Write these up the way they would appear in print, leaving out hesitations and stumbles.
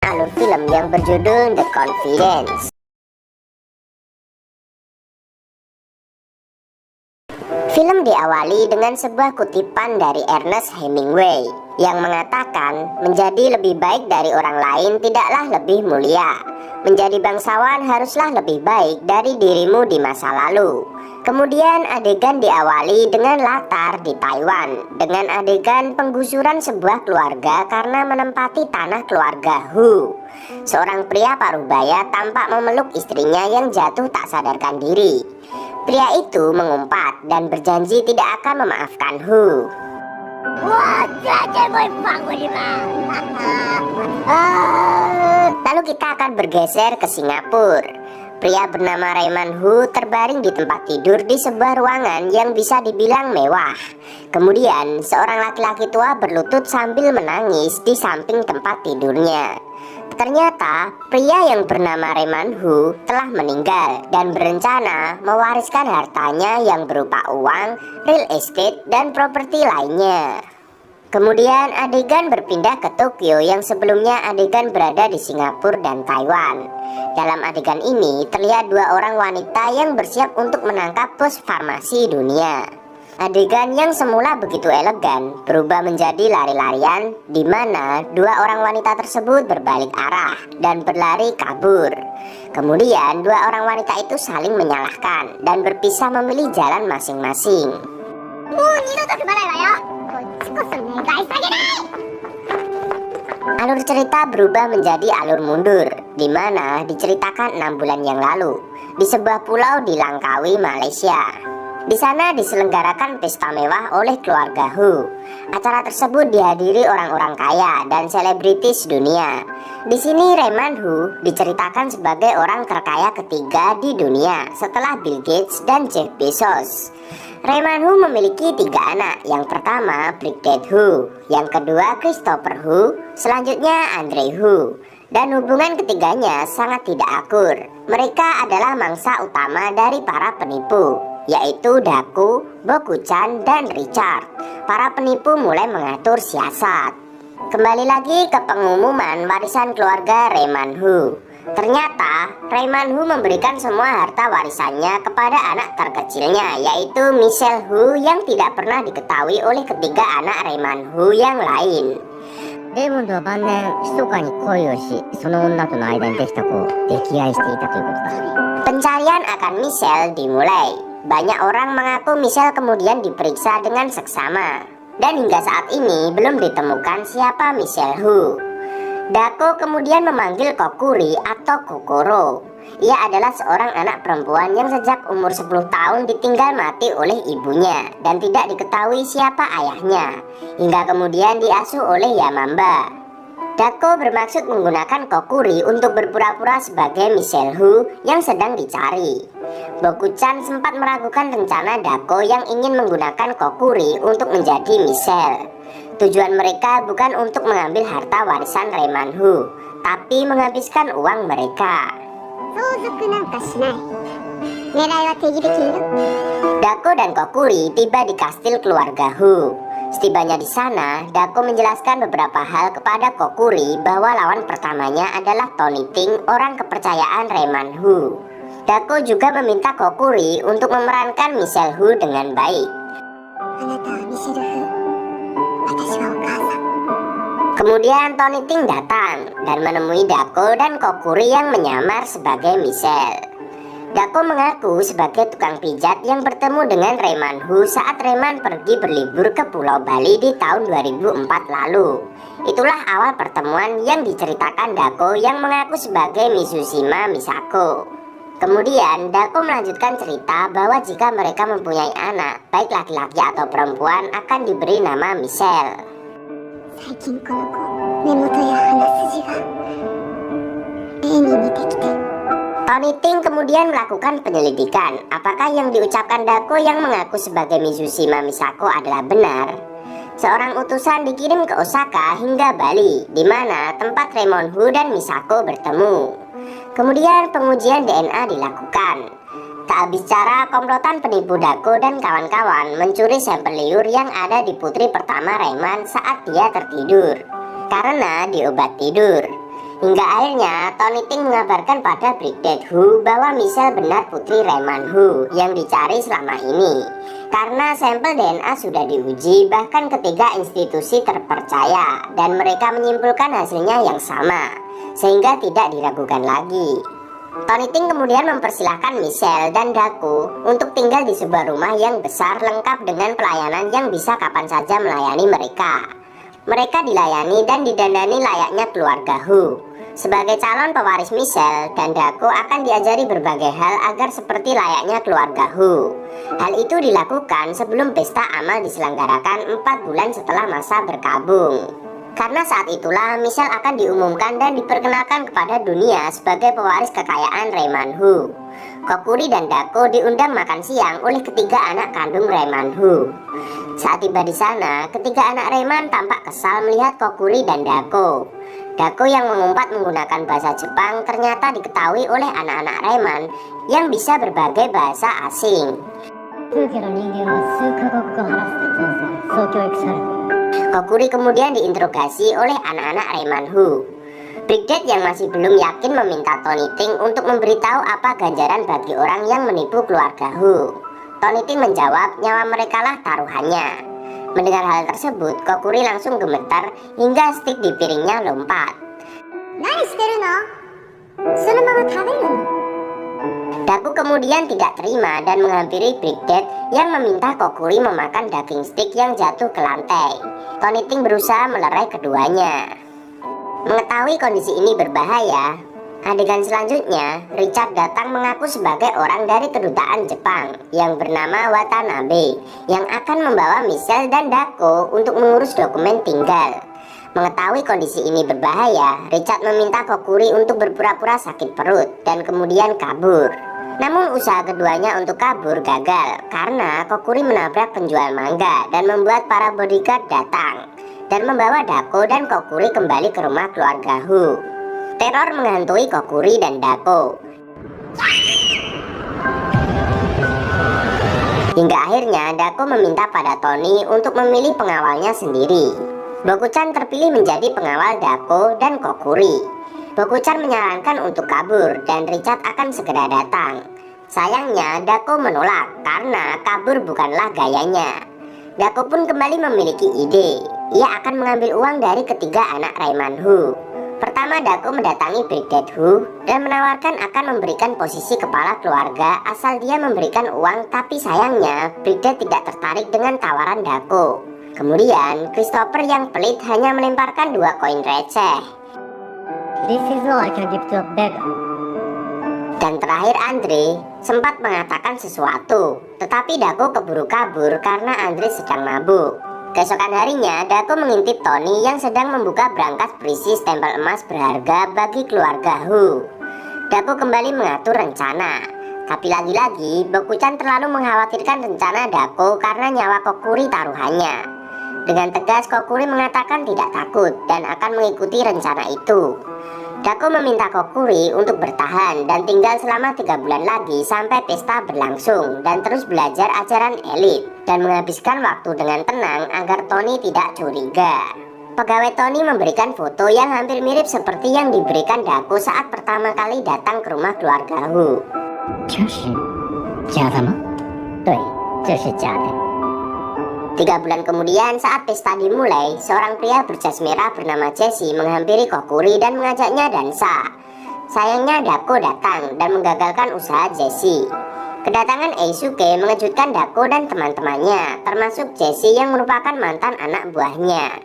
alur film yang berjudul The Confidence. Film diawali dengan sebuah kutipan dari Ernest Hemingway yang mengatakan, menjadi lebih baik dari orang lain tidaklah lebih mulia. Menjadi bangsawan haruslah lebih baik dari dirimu di masa lalu. Kemudian adegan diawali dengan latar di Taiwan, dengan adegan penggusuran sebuah keluarga karena menempati tanah keluarga Hu. Seorang pria parubaya tampak memeluk istrinya yang jatuh tak sadarkan diri. Pria itu mengumpat dan berjanji tidak akan memaafkan Hu. Lalu kita akan bergeser ke Singapura. Pria bernama Raymond Hu terbaring di tempat tidur di sebuah ruangan yang bisa dibilang mewah. Kemudian seorang laki-laki tua berlutut sambil menangis di samping tempat tidurnya. Ternyata pria yang bernama Raymond Hu telah meninggal dan berencana mewariskan hartanya yang berupa uang, real estate, dan properti lainnya. Kemudian adegan berpindah ke Tokyo yang sebelumnya adegan berada di Singapura dan Taiwan. Dalam adegan ini terlihat dua orang wanita yang bersiap untuk menangkap bos farmasi dunia. Adegan yang semula begitu elegan berubah menjadi lari-larian, di mana dua orang wanita tersebut berbalik arah dan berlari kabur. Kemudian dua orang wanita itu saling menyalahkan dan berpisah memilih jalan masing-masing. Alur cerita berubah menjadi alur mundur, di mana diceritakan 6 bulan yang lalu di sebuah pulau di Langkawi, Malaysia. Di sana diselenggarakan pesta mewah oleh keluarga Hu. Acara tersebut dihadiri orang-orang kaya dan selebritis dunia. Di sini Raymond Hu diceritakan sebagai orang terkaya ketiga di dunia setelah Bill Gates dan Jeff Bezos. Raymond Hu memiliki 3 anak. Yang pertama Brigadier Hu, yang kedua Christopher Hu, selanjutnya Andre Hu. Dan hubungan ketiganya sangat tidak akur. Mereka adalah mangsa utama dari para penipu, yaitu Daku, Bokuchan, dan Richard. Para penipu mulai mengatur siasat. Kembali lagi ke pengumuman warisan keluarga Raymond Hu. Ternyata Raymond Hu memberikan semua harta warisannya kepada anak terkecilnya, yaitu Michelle Hu, yang tidak pernah diketahui oleh ketiga anak Raymond Hu yang lain. Pencarian akan Michelle dimulai. Banyak orang mengaku Michelle kemudian diperiksa dengan seksama, dan hingga saat ini belum ditemukan siapa Michelle Hu. Dako kemudian memanggil Kokuri atau Kokoro. Ia adalah seorang anak perempuan yang sejak umur 10 tahun ditinggal mati oleh ibunya dan tidak diketahui siapa ayahnya, hingga kemudian diasuh oleh Yamamba. Dako bermaksud menggunakan Kokuri untuk berpura-pura sebagai Michelle Hu yang sedang dicari. Bokuchan sempat meragukan rencana Dako yang ingin menggunakan Kokuri untuk menjadi Michelle. Tujuan mereka bukan untuk mengambil harta warisan Raymond Hu, tapi menghabiskan uang mereka. Dako dan Kokuri tiba di kastil keluarga Hu. Setibanya di sana, Dako menjelaskan beberapa hal kepada Kokuri bahwa lawan pertamanya adalah Tony Ting, orang kepercayaan Raymond Hu. Dako juga meminta Kokuri untuk memerankan Michelle Hu dengan baik. Kemudian Tony Ting datang dan menemui Dako dan Kokuri yang menyamar sebagai Michelle. Dako mengaku sebagai tukang pijat yang bertemu dengan Raymond Hu saat Raymond pergi berlibur ke Pulau Bali di tahun 2004 lalu. Itulah awal pertemuan yang diceritakan Dako yang mengaku sebagai Mizushima Misako. Kemudian Dako melanjutkan cerita bahwa jika mereka mempunyai anak, baik laki-laki atau perempuan, akan diberi nama Michelle. Tony Ting kemudian melakukan penyelidikan apakah yang diucapkan Dako yang mengaku sebagai Mizushima Misako adalah benar. Seorang utusan dikirim ke Osaka hingga Bali, di mana tempat Raymond Hu dan Misako bertemu. Kemudian pengujian DNA dilakukan. Tak habis cara, komplotan penipu Dako dan kawan-kawan mencuri sampel liur yang ada di putri pertama Raymond saat dia tertidur, karena di obat tidur. Hingga akhirnya Tony Ting mengabarkan pada Brigadier Hu bahwa Michelle benar putri Raymond Hu yang dicari selama ini. Karena sampel DNA sudah diuji bahkan ketiga institusi terpercaya dan mereka menyimpulkan hasilnya yang sama, sehingga tidak diragukan lagi. Tony Ting kemudian mempersilahkan Michelle dan Daku untuk tinggal di sebuah rumah yang besar lengkap dengan pelayanan yang bisa kapan saja melayani mereka. Mereka dilayani dan didandani layaknya keluarga Hu. Sebagai calon pewaris Michelle dan Daku akan diajari berbagai hal agar seperti layaknya keluarga Hu. Hal itu dilakukan sebelum pesta amal diselenggarakan 4 bulan setelah masa berkabung. Karena saat itulah Michelle akan diumumkan dan diperkenalkan kepada dunia sebagai pewaris kekayaan Raymond Hu. Kokuri dan Daku diundang makan siang oleh ketiga anak kandung Raymond Hu. Saat tiba di sana, ketiga anak Raymond tampak kesal melihat Kokuri dan Daku. Daku yang mengumpat menggunakan bahasa Jepang ternyata diketahui oleh anak-anak Raymond yang bisa berbagai bahasa asing. Kokuri kemudian diinterogasi oleh anak-anak Raymond Hu. Brigadier yang masih belum yakin meminta Tony Ting untuk memberitahu apa ganjaran bagi orang yang menipu keluarga Hu. Tony Ting menjawab nyawa mereka lah taruhannya. Mendengar hal tersebut, Kokuri langsung gemetar hingga stik di piringnya lompat. Daku kemudian tidak terima dan menghampiri Brigadier yang meminta Kokuri memakan daging stik yang jatuh ke lantai. Tony Ting berusaha melerai keduanya. Mengetahui kondisi ini berbahaya, adegan selanjutnya, Richard datang mengaku sebagai orang dari kedutaan Jepang yang bernama Watanabe yang akan membawa Michelle dan Daku untuk mengurus dokumen tinggal. Mengetahui kondisi ini berbahaya, Richard meminta Kokuri untuk berpura-pura sakit perut dan kemudian kabur. Namun usaha keduanya untuk kabur gagal karena Kokuri menabrak penjual mangga dan membuat para bodyguard datang dan membawa Daku dan Kokuri kembali ke rumah keluarga Hu. Teror menghantui Kokuri dan Daku. Hingga akhirnya Daku meminta pada Tony untuk memilih pengawalnya sendiri. Bokuchan terpilih menjadi pengawal Daku dan Kokuri. Bokuchan menyarankan untuk kabur dan Richard akan segera datang. Sayangnya Daku menolak karena kabur bukanlah gayanya. Daku pun kembali memiliki ide. Ia akan mengambil uang dari ketiga anak Raymond Hu. Pertama, Daku mendatangi Brigadier Hu dan menawarkan akan memberikan posisi kepala keluarga asal dia memberikan uang, tapi sayangnya Brigadier tidak tertarik dengan tawaran Daku. Kemudian, Christopher yang pelit hanya melemparkan 2 koin receh. This is all I can give to a beggar. Dan terakhir Andre sempat mengatakan sesuatu, tetapi Daku keburu kabur karena Andre sedang mabuk. Keesokan harinya, Daku mengintip Tony yang sedang membuka brankas berisi stempel emas berharga bagi keluarga Hu. Daku kembali mengatur rencana, tapi lagi-lagi Bokuchan terlalu mengkhawatirkan rencana Daku karena nyawa Kokuri taruhannya. Dengan tegas Kokuri mengatakan tidak takut dan akan mengikuti rencana itu. Daku meminta Kokuri untuk bertahan dan tinggal selama 3 bulan lagi sampai pesta berlangsung dan terus belajar ajaran elit dan menghabiskan waktu dengan tenang agar Tony tidak curiga. Pegawai Tony memberikan foto yang hampir mirip seperti yang diberikan Daku saat pertama kali datang ke rumah keluarga Hu. 3 bulan kemudian saat pesta dimulai, seorang pria berjas merah bernama Jesse menghampiri Kokuri dan mengajaknya dansa. Sayangnya Daku datang dan menggagalkan usaha Jesse. Kedatangan Eisuke mengejutkan Daku dan teman-temannya, termasuk Jesse yang merupakan mantan anak buahnya.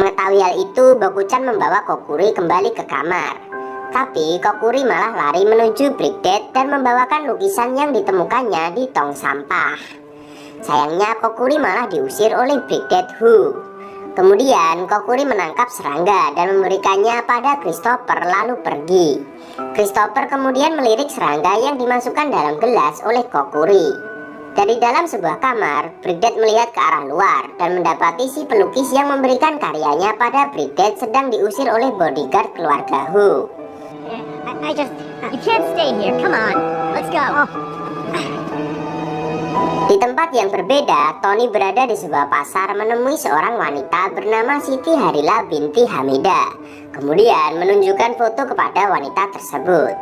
Mengetahui hal itu, Bokuchan membawa Kokuri kembali ke kamar. Tapi Kokuri malah lari menuju Brigadier dan membawakan lukisan yang ditemukannya di tong sampah. Sayangnya Kokuri malah diusir oleh Brigadier Hu. Kemudian Kokuri menangkap serangga dan memberikannya pada Christopher lalu pergi. Christopher kemudian melirik serangga yang dimasukkan dalam gelas oleh Kokuri. Dari dalam sebuah kamar, Brigadier melihat ke arah luar dan mendapati si pelukis yang memberikan karyanya pada Brigadier sedang diusir oleh bodyguard keluarga Hu. You can't stay here. Come on, let's go. Di tempat yang berbeda, Tony berada di sebuah pasar menemui seorang wanita bernama Siti Harila binti Hamidah. Kemudian menunjukkan foto kepada wanita tersebut.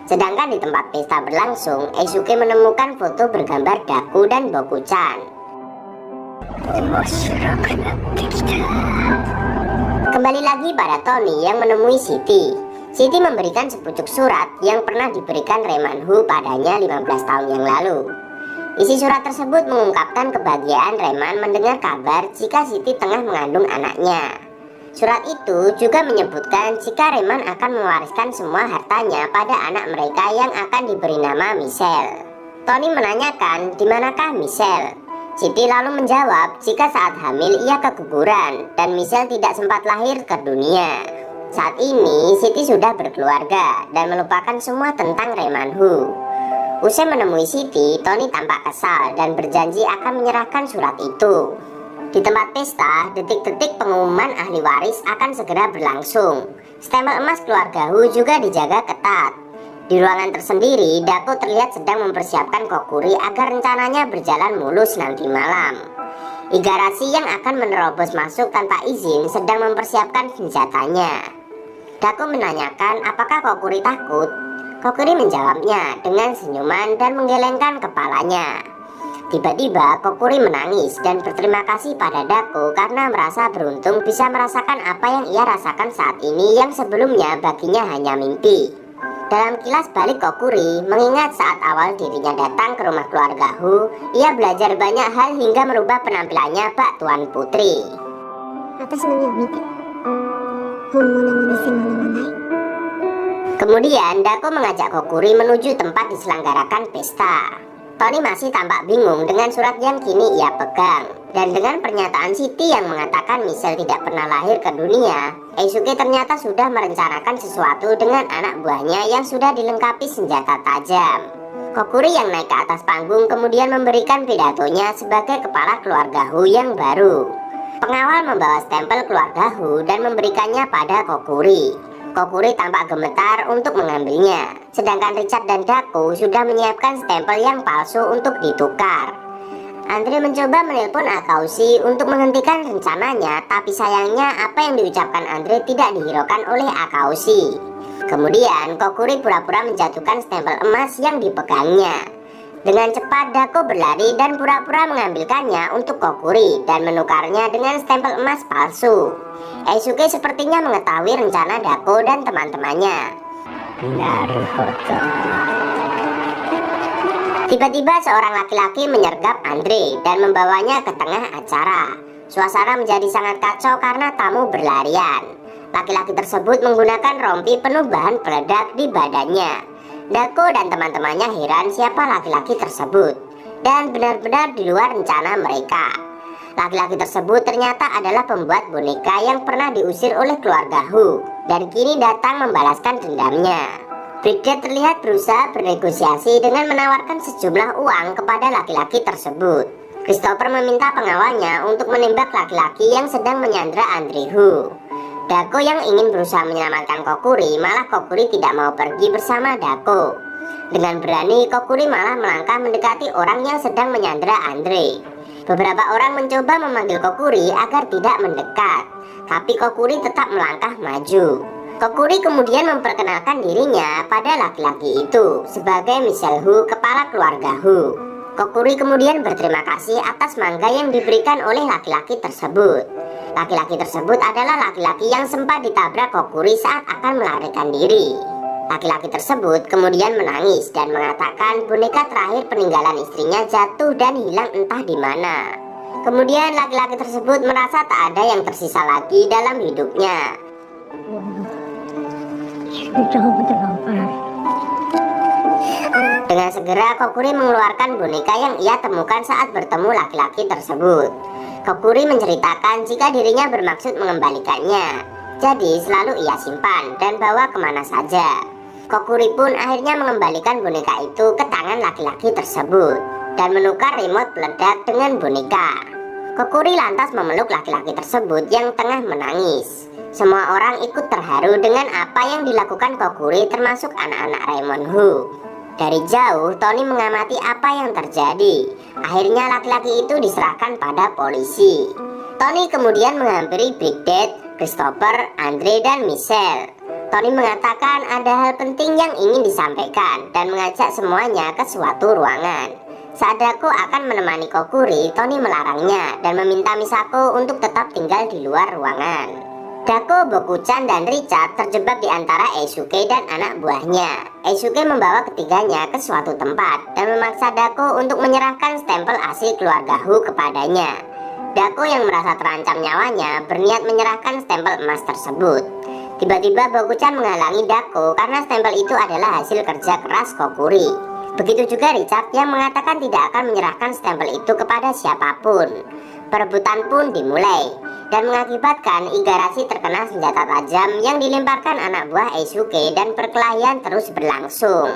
Sedangkan di tempat pesta berlangsung, Eisuke menemukan foto bergambar Daku dan Boku-chan. Kembali lagi pada Tony yang menemui Siti. Siti memberikan sepucuk surat yang pernah diberikan Remanhu padanya 15 tahun yang lalu. Isi surat tersebut mengungkapkan kebahagiaan Reman mendengar kabar jika Siti tengah mengandung anaknya. Surat itu juga menyebutkan jika Reman akan mewariskan semua hartanya pada anak mereka yang akan diberi nama Michelle. Tony menanyakan di manakah Michelle. Siti lalu menjawab jika saat hamil ia keguguran dan Michelle tidak sempat lahir ke dunia. Saat ini Siti sudah berkeluarga dan melupakan semua tentang Remanhu. Usai menemui Siti, Tony tampak kesal dan berjanji akan menyerahkan surat itu. Di tempat pesta, detik-detik pengumuman ahli waris akan segera berlangsung. Stempel emas keluarga Hu juga dijaga ketat. Di ruangan tersendiri, Daku terlihat sedang mempersiapkan Kokuri agar rencananya berjalan mulus nanti malam. Igarashi yang akan menerobos masuk tanpa izin sedang mempersiapkan senjatanya. Daku menanyakan apakah Kokuri takut. Kokuri menjawabnya dengan senyuman dan menggelengkan kepalanya. Tiba-tiba Kokuri menangis dan berterima kasih pada Daku karena merasa beruntung bisa merasakan apa yang ia rasakan saat ini yang sebelumnya baginya hanya mimpi. Dalam kilas balik Kokuri mengingat saat awal dirinya datang ke rumah keluarga Hu, ia belajar banyak hal hingga merubah penampilannya bak Tuan Putri. Kemudian Daku mengajak Kokuri menuju tempat diselenggarakan pesta. Tony masih tampak bingung dengan surat yang kini ia pegang. Dan dengan pernyataan Siti yang mengatakan Michelle tidak pernah lahir ke dunia, Eisuke ternyata sudah merencanakan sesuatu dengan anak buahnya yang sudah dilengkapi senjata tajam. Kokuri yang naik ke atas panggung kemudian memberikan pidatonya sebagai kepala keluarga Hu yang baru. Pengawal membawa stempel keluarga Hu dan memberikannya pada Kokuri. Kokuri tampak gemetar untuk mengambilnya, sedangkan Richard dan Daku sudah menyiapkan stempel yang palsu untuk ditukar. Andre mencoba menelpon Akaushi untuk menghentikan rencananya, tapi sayangnya apa yang diucapkan Andre tidak dihiraukan oleh Akaushi. Kemudian Kokuri pura-pura menjatuhkan stempel emas yang dipegangnya. Dengan cepat Daku berlari dan pura-pura mengambilkannya untuk Kokuri dan menukarnya dengan stempel emas palsu. Eisuke sepertinya mengetahui rencana Daku dan teman-temannya. Tiba-tiba seorang laki-laki menyergap Andre dan membawanya ke tengah acara. Suasana menjadi sangat kacau karena tamu berlarian. Laki-laki tersebut menggunakan rompi penuh bahan peledak di badannya. Daku dan teman-temannya heran siapa laki-laki tersebut dan benar-benar di luar rencana mereka. Laki-laki tersebut ternyata adalah pembuat boneka yang pernah diusir oleh keluarga Hu dan kini datang membalaskan dendamnya. Brigade terlihat berusaha bernegosiasi dengan menawarkan sejumlah uang kepada laki-laki tersebut. Christopher meminta pengawalnya untuk menembak laki-laki yang sedang menyandra Andre Hu. Daku yang ingin berusaha menyelamatkan Kokuri, malah Kokuri tidak mau pergi bersama Daku. Dengan berani, Kokuri malah melangkah mendekati orang yang sedang menyandra Andre. Beberapa orang mencoba memanggil Kokuri agar tidak mendekat, tapi Kokuri tetap melangkah maju. Kokuri kemudian memperkenalkan dirinya pada laki-laki itu sebagai Michelle Hu, kepala keluarga Hu. Kokuri kemudian berterima kasih atas mangga yang diberikan oleh laki-laki tersebut. Laki-laki tersebut adalah laki-laki yang sempat ditabrak Kokuri saat akan melarikan diri. Laki-laki tersebut kemudian menangis dan mengatakan boneka terakhir peninggalan istrinya jatuh dan hilang entah di mana. Kemudian laki-laki tersebut merasa tak ada yang tersisa lagi dalam hidupnya. Dengan segera Kokuri mengeluarkan boneka yang ia temukan saat bertemu laki-laki tersebut. Kokuri menceritakan jika dirinya bermaksud mengembalikannya, jadi selalu ia simpan dan bawa kemana saja. Kokuri pun akhirnya mengembalikan boneka itu ke tangan laki-laki tersebut dan menukar remote peledak dengan boneka. Kokuri lantas memeluk laki-laki tersebut yang tengah menangis. Semua orang ikut terharu dengan apa yang dilakukan Kokuri, termasuk anak-anak Raymond Hu. Dari jauh, Tony mengamati apa yang terjadi. Akhirnya laki-laki itu diserahkan pada polisi. Tony kemudian menghampiri Brigade, Christopher, Andre, dan Michelle. Tony mengatakan ada hal penting yang ingin disampaikan dan mengajak semuanya ke suatu ruangan. Saat Dako akan menemani Kokuri, Tony melarangnya dan meminta Misako untuk tetap tinggal di luar ruangan. Dako, Bokuchan, dan Richard terjebak di antara Eisuke dan anak buahnya. Eisuke membawa ketiganya ke suatu tempat dan memaksa Dako untuk menyerahkan stempel asli keluarga Hu kepadanya. Dako yang merasa terancam nyawanya berniat menyerahkan stempel emas tersebut. Tiba-tiba Bokuchan menghalangi Dako karena stempel itu adalah hasil kerja keras Kokuri. Begitu juga Richard yang mengatakan tidak akan menyerahkan stempel itu kepada siapapun. Perebutan pun dimulai dan mengakibatkan Igarashi terkena senjata tajam yang dilemparkan anak buah Eisuke dan perkelahian terus berlangsung.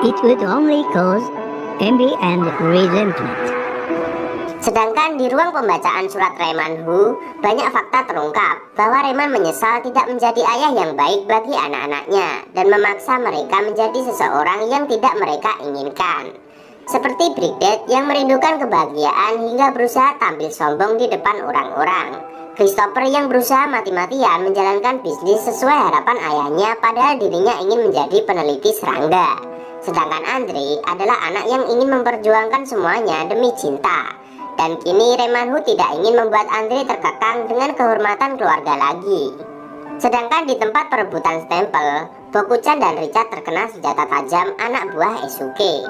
It would only cause envy and resentment. Sedangkan di ruang pembacaan surat Reman Hu, banyak fakta terungkap bahwa Reman menyesal tidak menjadi ayah yang baik bagi anak-anaknya dan memaksa mereka menjadi seseorang yang tidak mereka inginkan. Seperti Brigade yang merindukan kebahagiaan hingga berusaha tampil sombong di depan orang-orang. Christopher yang berusaha mati-matian menjalankan bisnis sesuai harapan ayahnya padahal dirinya ingin menjadi peneliti serangga. Sedangkan Andre adalah anak yang ingin memperjuangkan semuanya demi cinta. Dan kini Reman Hu tidak ingin membuat Andre terkekang dengan kehormatan keluarga lagi. Sedangkan di tempat perebutan stempel, Bokuchan dan Richard terkena senjata tajam anak buah Eisuke.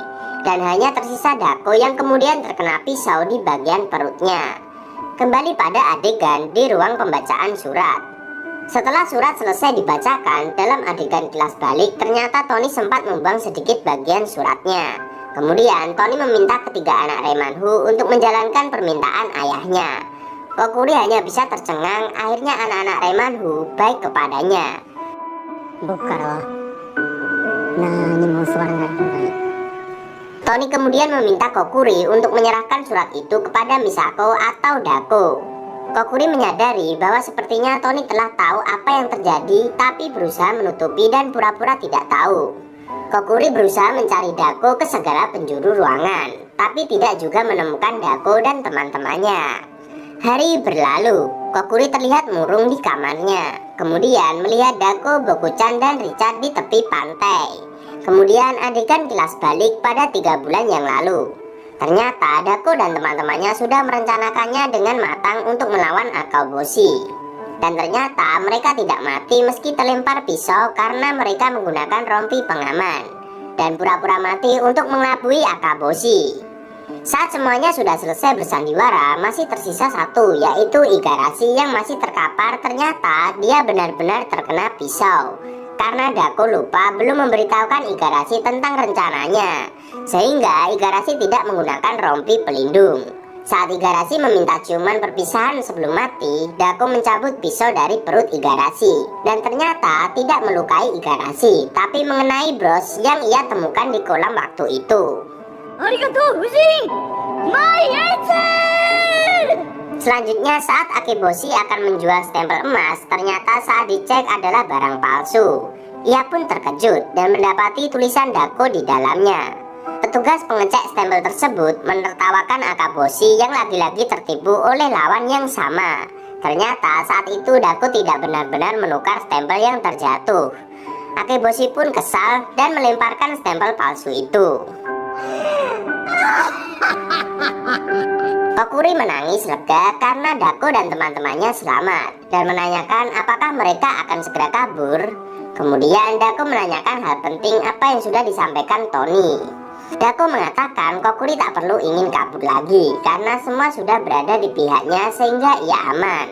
Dan hanya tersisa Dako yang kemudian terkena pisau di bagian perutnya. Kembali pada adegan di ruang pembacaan surat. Setelah surat selesai dibacakan, dalam adegan kilas balik ternyata Tony sempat membuang sedikit bagian suratnya. Kemudian Tony meminta ketiga anak Reman Hu untuk menjalankan permintaan ayahnya. Kokuri hanya bisa tercengang, akhirnya anak-anak Reman Hu baik kepadanya. Tony kemudian meminta Kokuri untuk menyerahkan surat itu kepada Misako atau Dako. Kokuri menyadari bahwa sepertinya Tony telah tahu apa yang terjadi tapi berusaha menutupi dan pura-pura tidak tahu. Kokuri berusaha mencari Dako ke segala penjuru ruangan, tapi tidak juga menemukan Dako dan teman-temannya. Hari berlalu, Kokuri terlihat murung di kamarnya. Kemudian melihat Dako, Bokuchan, dan Richard di tepi pantai. Kemudian adegan kilas balik pada 3 bulan yang lalu. Ternyata Dako dan teman-temannya sudah merencanakannya dengan matang untuk melawan Akaboshi. Dan ternyata mereka tidak mati meski terlempar pisau karena mereka menggunakan rompi pengaman dan pura-pura mati untuk mengelabui Akaboshi. Saat semuanya sudah selesai bersandiwara, masih tersisa satu, yaitu Igarashi yang masih terkapar. Ternyata dia benar-benar terkena pisau karena Dako lupa belum memberitahukan Igarashi tentang rencananya, sehingga Igarashi tidak menggunakan rompi pelindung. Saat Igarashi meminta ciuman perpisahan sebelum mati, Dako mencabut pisau dari perut Igarashi dan ternyata tidak melukai Igarashi, tapi mengenai bros yang ia temukan di kolam waktu itu. Arigato, Uji! My answer! Selanjutnya saat Akeboshi akan menjual stempel emas, ternyata saat dicek adalah barang palsu. Ia pun terkejut dan mendapati tulisan Dako di dalamnya. Petugas pengecek stempel tersebut menertawakan Akaboshi yang lagi-lagi tertipu oleh lawan yang sama. Ternyata saat itu Dako tidak benar-benar menukar stempel yang terjatuh. Akeboshi pun kesal dan melemparkan stempel palsu itu. Kokuri menangis lega karena Dako dan teman-temannya selamat dan menanyakan apakah mereka akan segera kabur. Kemudian Dako menanyakan hal penting apa yang sudah disampaikan Tony. Dako mengatakan Kokuri tak perlu ingin kabur lagi karena semua sudah berada di pihaknya sehingga ia aman.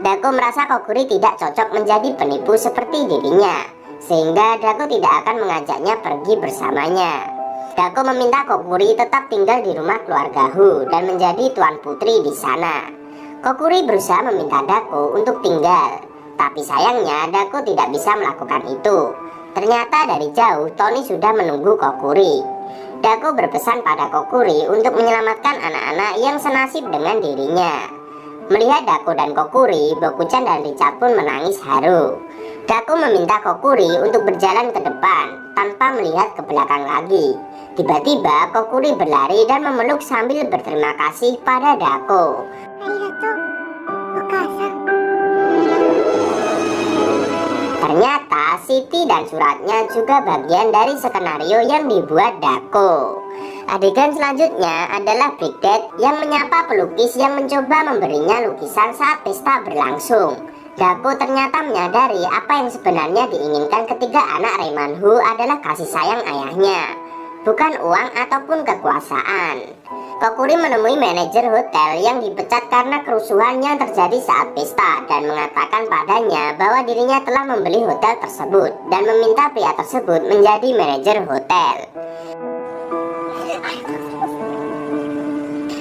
Dako merasa Kokuri tidak cocok menjadi penipu seperti dirinya, sehingga Dako tidak akan mengajaknya pergi bersamanya. Dako meminta Kokuri tetap tinggal di rumah keluarga Hu dan menjadi tuan putri di sana. Kokuri berusaha meminta Dako untuk tinggal, tapi sayangnya Dako tidak bisa melakukan itu. Ternyata dari jauh Tony sudah menunggu Kokuri. Dako berpesan pada Kokuri untuk menyelamatkan anak-anak yang senasib dengan dirinya. Melihat Dako dan Kokuri, Bokuchan dan Richard pun menangis haru. Daku meminta Kokuri untuk berjalan ke depan tanpa melihat ke belakang lagi. Tiba-tiba Kokuri berlari dan memeluk sambil berterima kasih pada Daku. Arigato, Okasan. Ternyata Siti dan suratnya juga bagian dari skenario yang dibuat Daku. Adegan selanjutnya adalah Big Dad yang menyapa pelukis yang mencoba memberinya lukisan saat pesta berlangsung. Daku ternyata menyadari apa yang sebenarnya diinginkan ketiga anak Reimanhu adalah kasih sayang ayahnya, bukan uang ataupun kekuasaan. Kokuri menemui manajer hotel yang dipecat karena kerusuhan yang terjadi saat pesta dan mengatakan padanya bahwa dirinya telah membeli hotel tersebut dan meminta pria tersebut menjadi manajer hotel.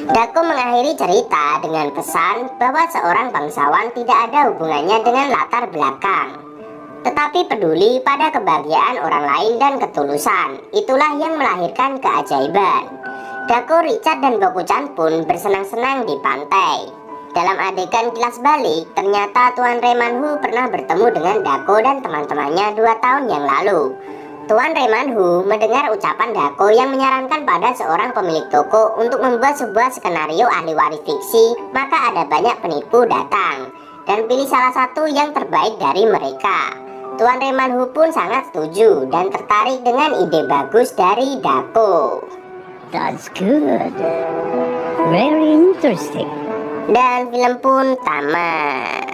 Daku mengakhiri cerita dengan pesan bahwa seorang bangsawan tidak ada hubungannya dengan latar belakang, tetapi peduli pada kebahagiaan orang lain dan ketulusan. Itulah yang melahirkan keajaiban. Daku, Richard, dan Boku-chan pun bersenang-senang di pantai. Dalam adegan kilas balik, ternyata Tuan Reimanhu pernah bertemu dengan Daku dan teman-temannya 2 tahun yang lalu. Tuan Reimanhu mendengar ucapan Daku yang menyarankan pada seorang pemilik toko untuk membuat sebuah skenario ahli waris fiksi, maka ada banyak penipu datang dan pilih salah satu yang terbaik dari mereka. Tuan Reimanhu pun sangat setuju dan tertarik dengan ide bagus dari Daku. That's good. Very interesting. Dan film pun tamat.